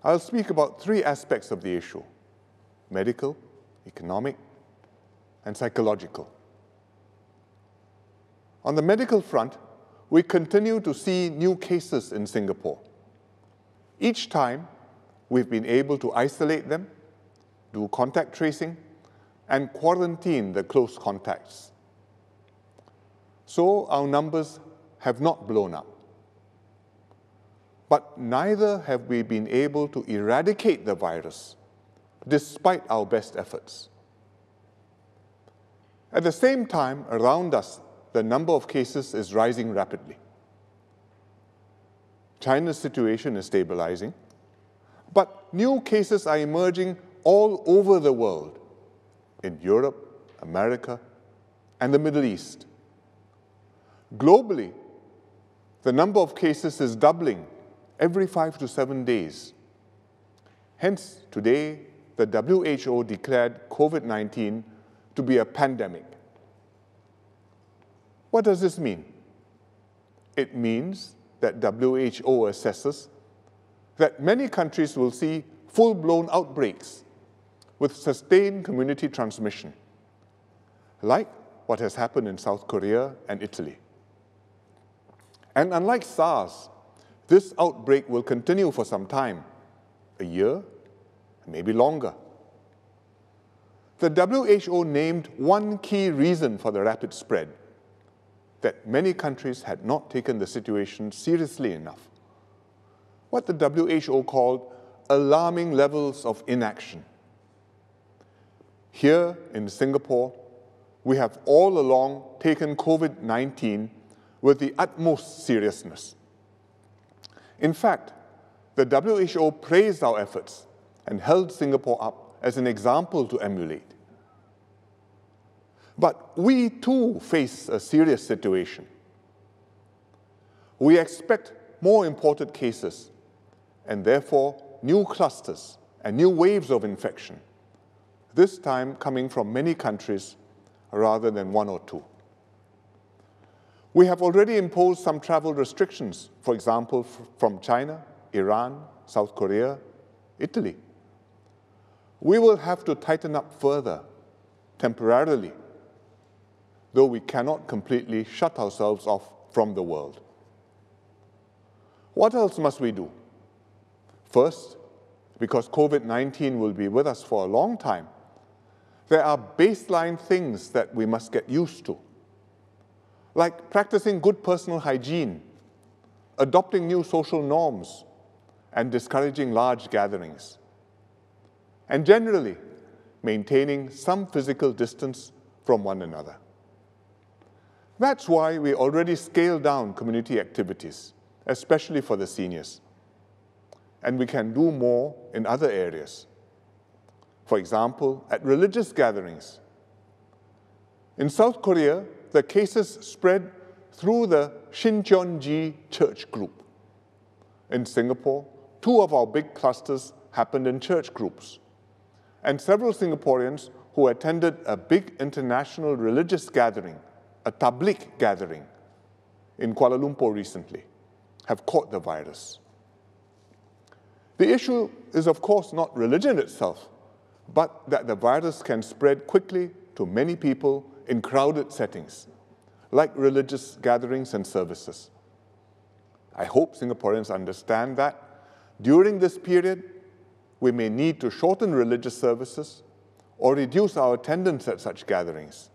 I'll speak about three aspects of the issue: medical, economic, and psychological. On the medical front, we continue to see new cases in Singapore. Each time, we've been able to isolate them, do contact tracing, and quarantine the close contacts. So our numbers have not blown up. But neither have we been able to eradicate the virus, despite our best efforts. At the same time, around us, the number of cases is rising rapidly. China's situation is stabilizing, but new cases are emerging all over the world, in Europe, America, and the Middle East. Globally, the number of cases is doubling every 5 to 7 days. Hence, today, the WHO declared COVID-19 to be a pandemic. What does this mean? It means that WHO assesses that many countries will see full-blown outbreaks with sustained community transmission, like what has happened in South Korea and Italy. And unlike SARS, this outbreak will continue for some time, a year, maybe longer. The WHO named one key reason for the rapid spread: that many countries had not taken the situation seriously enough. What the WHO called alarming levels of inaction. Here in Singapore, we have all along taken COVID-19 with the utmost seriousness. In fact, the WHO praised our efforts and held Singapore up as an example to emulate. But we too face a serious situation. We expect more imported cases and therefore new clusters and new waves of infection, this time coming from many countries rather than one or two. We have already imposed some travel restrictions, for example, from China, Iran, South Korea, Italy. We will have to tighten up further, temporarily, though we cannot completely shut ourselves off from the world. What else must we do? First, because COVID-19 will be with us for a long time, there are baseline things that we must get used to, like practicing good personal hygiene, adopting new social norms, and discouraging large gatherings, and generally maintaining some physical distance from one another. That's why we already scaled down community activities, especially for the seniors. And we can do more in other areas. For example, at religious gatherings. In South Korea, the cases spread through the Shincheonji church group. In Singapore, 2 of our big clusters happened in church groups. And several Singaporeans who attended a big international religious gathering, a tabligh gathering, in Kuala Lumpur recently, have caught the virus. The issue is, of course, not religion itself, but that the virus can spread quickly to many people in crowded settings, like religious gatherings and services. I hope Singaporeans understand that during this period, we may need to shorten religious services or reduce our attendance at such gatherings.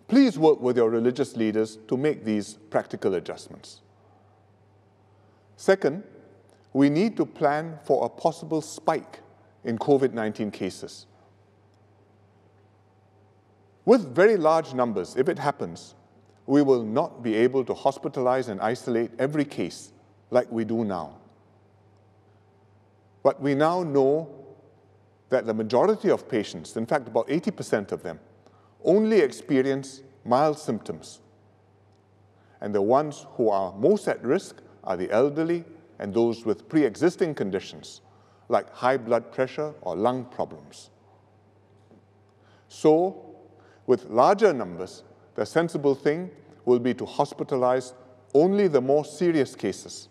Please work with your religious leaders to make these practical adjustments. Second, we need to plan for a possible spike in COVID-19 cases. With very large numbers, if it happens, we will not be able to hospitalize and isolate every case like we do now. But we now know that the majority of patients, in fact about 80% of them, only experience mild symptoms. And the ones who are most at risk are the elderly and those with pre-existing conditions, like high blood pressure or lung problems. So, with larger numbers, the sensible thing will be to hospitalize only the more serious cases.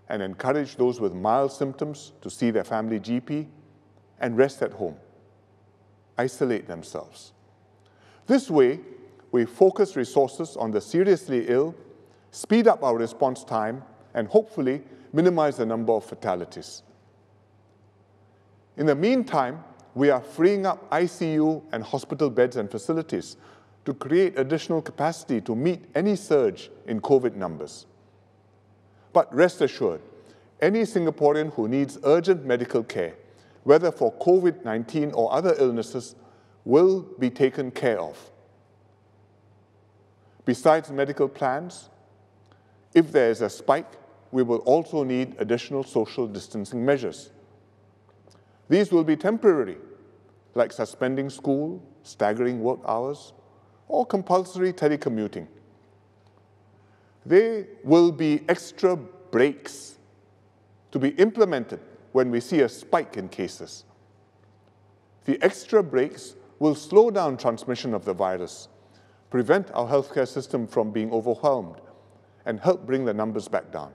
and encourage those with mild symptoms to see their family GP and rest at home, isolate themselves. This way, we focus resources on the seriously ill, speed up our response time, and hopefully minimize the number of fatalities. In the meantime, we are freeing up ICU and hospital beds and facilities to create additional capacity to meet any surge in COVID numbers. But rest assured, any Singaporean who needs urgent medical care, whether for COVID-19 or other illnesses, will be taken care of. Besides medical plans, if there is a spike, we will also need additional social distancing measures. These will be temporary, like suspending school, staggering work hours, or compulsory telecommuting. They will be extra breaks to be implemented when we see a spike in cases. The extra breaks will slow down transmission of the virus, prevent our healthcare system from being overwhelmed, and help bring the numbers back down.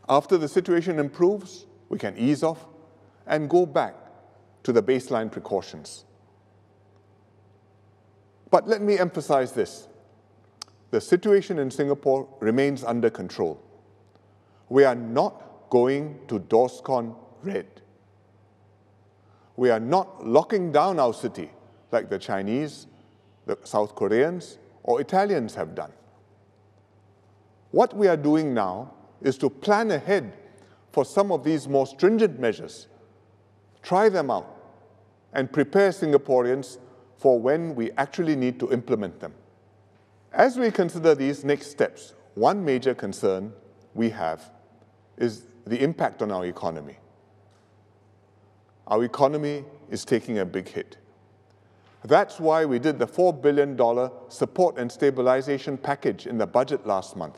After the situation improves, we can ease off and go back to the baseline precautions. But let me emphasize this. The situation in Singapore remains under control. We are not going to DORSCON red. We are not locking down our city like the Chinese, the South Koreans, or Italians have done. What we are doing now is to plan ahead for some of these more stringent measures, try them out, and prepare Singaporeans for when we actually need to implement them. As we consider these next steps, one major concern we have is the impact on our economy. Our economy is taking a big hit. That's why we did the $4 billion support and stabilization package in the budget last month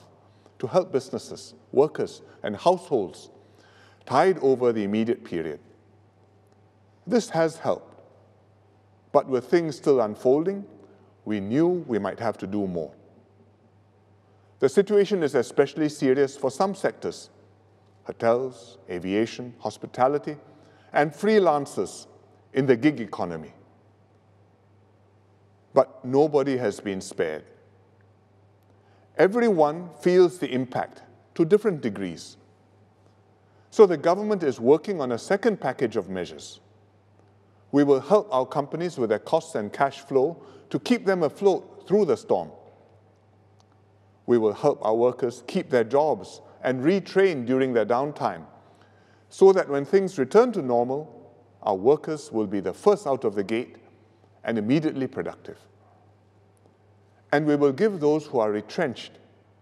to help businesses, workers, and households tide over the immediate period. This has helped. But with things still unfolding, we knew we might have to do more. The situation is especially serious for some sectors: hotels, aviation, hospitality, and freelancers in the gig economy. But nobody has been spared. Everyone feels the impact to different degrees. So the government is working on a second package of measures. We will help our companies with their costs and cash flow to keep them afloat through the storm. We will help our workers keep their jobs and retrain during their downtime, so that when things return to normal, our workers will be the first out of the gate and immediately productive. And we will give those who are retrenched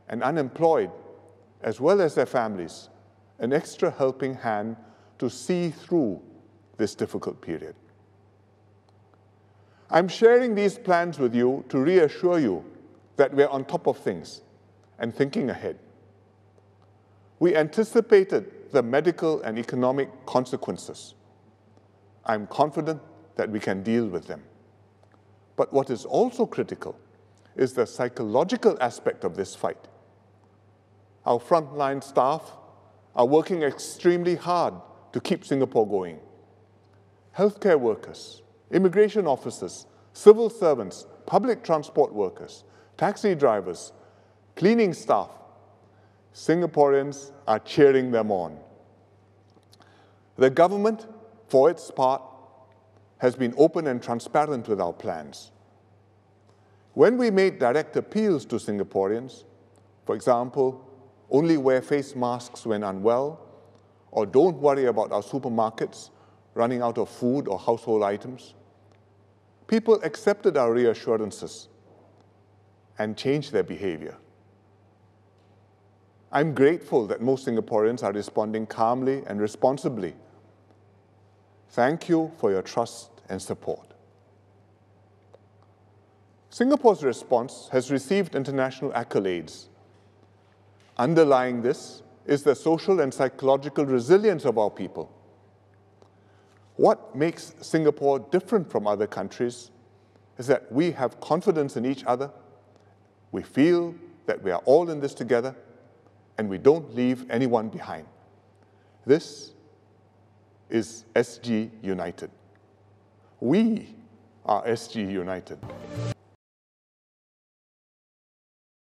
and unemployed, as well as their families, an extra helping hand to see through this difficult period. I'm sharing these plans with you to reassure you that we're on top of things and thinking ahead. We anticipated the medical and economic consequences. I'm confident that we can deal with them. But what is also critical is the psychological aspect of this fight. Our frontline staff are working extremely hard to keep Singapore going. Healthcare workers, immigration officers, civil servants, public transport workers, taxi drivers, cleaning staff, Singaporeans are cheering them on. The government, for its part, has been open and transparent with our plans. When we made direct appeals to Singaporeans, for example, only wear face masks when unwell, or don't worry about our supermarkets running out of food or household items, people accepted our reassurances and changed their behavior. I'm grateful that most Singaporeans are responding calmly and responsibly. Thank you for your trust and support. Singapore's response has received international accolades. Underlying this is the social and psychological resilience of our people. What makes Singapore different from other countries is that we have confidence in each other, we feel that we are all in this together, and we don't leave anyone behind. This is SG United. We are SG United.